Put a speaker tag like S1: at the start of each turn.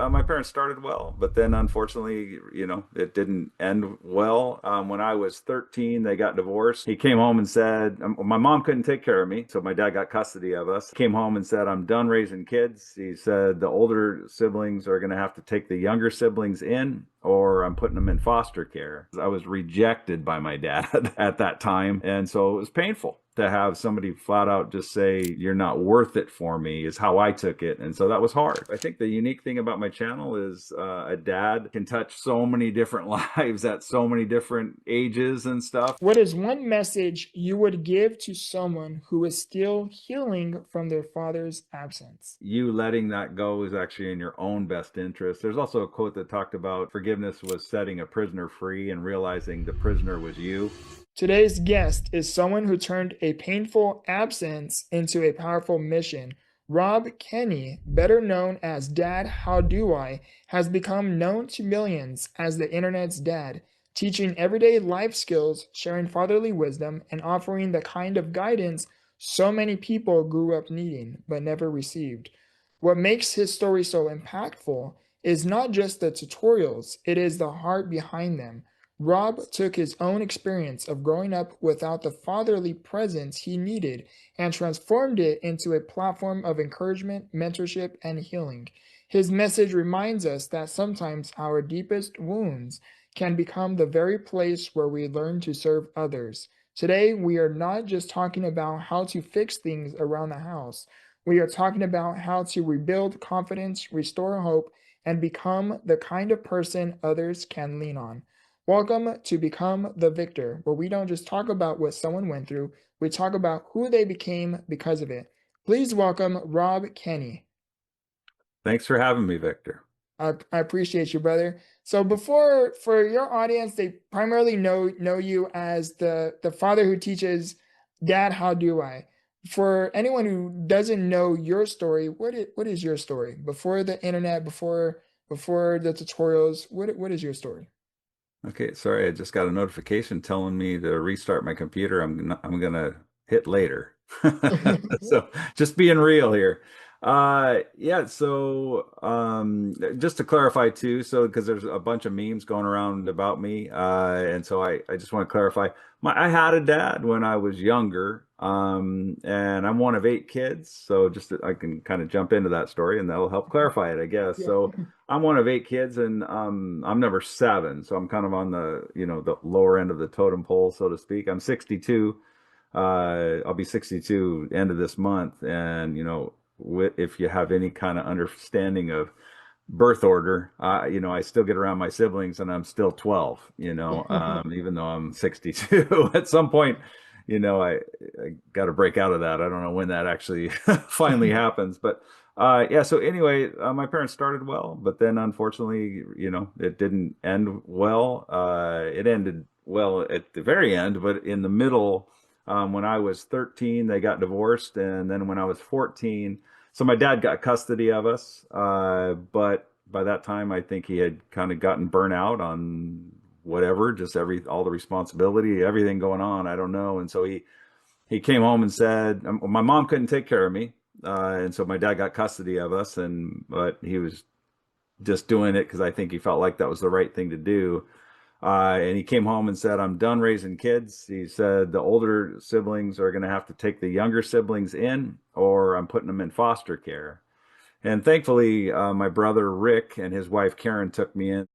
S1: my parents started well, but then unfortunately, it didn't end well. When I was 13, they got divorced. He came home and said, my mom couldn't take care of me, so my dad got custody of us. He came home and said, I'm done raising kids. He said, the older siblings are going to have to take the younger siblings in, or I'm putting them in foster care. I was rejected by my dad at that time, and so it was painful to have somebody flat out just say, you're not worth it for me, is how I took it. And so that was hard. I think the unique thing about my channel is a dad can touch so many different lives at so many different ages and stuff.
S2: What is one message you would give to someone who is still healing from their father's absence?
S1: You letting that go is actually in your own best interest. There's also a quote that talked about forgiveness was setting a prisoner free and realizing the prisoner was you.
S2: Today's guest is someone who turned a painful absence into a powerful mission. Rob Kenney, better known as Dad How Do I, has become known to millions as the internet's dad, teaching everyday life skills, sharing fatherly wisdom, and offering the kind of guidance so many people grew up needing but never received. What makes his story so impactful is not just the tutorials, it is the heart behind them. Rob took his own experience of growing up without the fatherly presence he needed and transformed it into a platform of encouragement, mentorship, and healing. His message reminds us that sometimes our deepest wounds can become the very place where we learn to serve others. Today, we are not just talking about how to fix things around the house. We are talking about how to rebuild confidence, restore hope, and become the kind of person others can lean on. Welcome to Become the Victor, where we don't just talk about what someone went through, we talk about who they became because of it. Please welcome Rob Kenney.
S1: Thanks for having me, Victor.
S2: I appreciate you, brother. So for your audience, they primarily know you as the father who teaches Dad How Do I. For anyone who doesn't know your story, what is your story? Before the internet, before the tutorials, what is your story?
S1: Okay, sorry, I just got a notification telling me to restart my computer. I'm gonna hit later. So just being real here. Yeah, so just to clarify too, so because there's a bunch of memes going around about me, and so I just want to clarify. I had a dad when I was younger, and I'm one of 8 kids, so I can kind of jump into that story and that'll help clarify it, I guess.
S2: Yeah.
S1: So I'm one of 8 kids, and I'm number 7, so I'm kind of on the lower end of the totem pole, so to speak. I'm 62. I'll be 62 end of this month, and if you have any kind of understanding of birth order, I still get around my siblings, and I'm still 12. Even though I'm 62. At some point, I got to break out of that. I don't know when that actually finally happens, but. Yeah, so anyway, my parents started well, but then unfortunately, it didn't end well. It ended well at the very end, but in the middle, when I was 13, they got divorced. And then when I was 14, so my dad got custody of us. But by that time, I think he had kind of gotten burnt out on whatever, just all the responsibility, everything going on. I don't know. And so he came home and said, my mom couldn't take care of me. And so my dad got custody of us, but he was just doing it because I think he felt like that was the right thing to do. And he came home and said, I'm done raising kids. He said, the older siblings are going to have to take the younger siblings in, or I'm putting them in foster care. And thankfully, my brother Rick and his wife Karen took me in.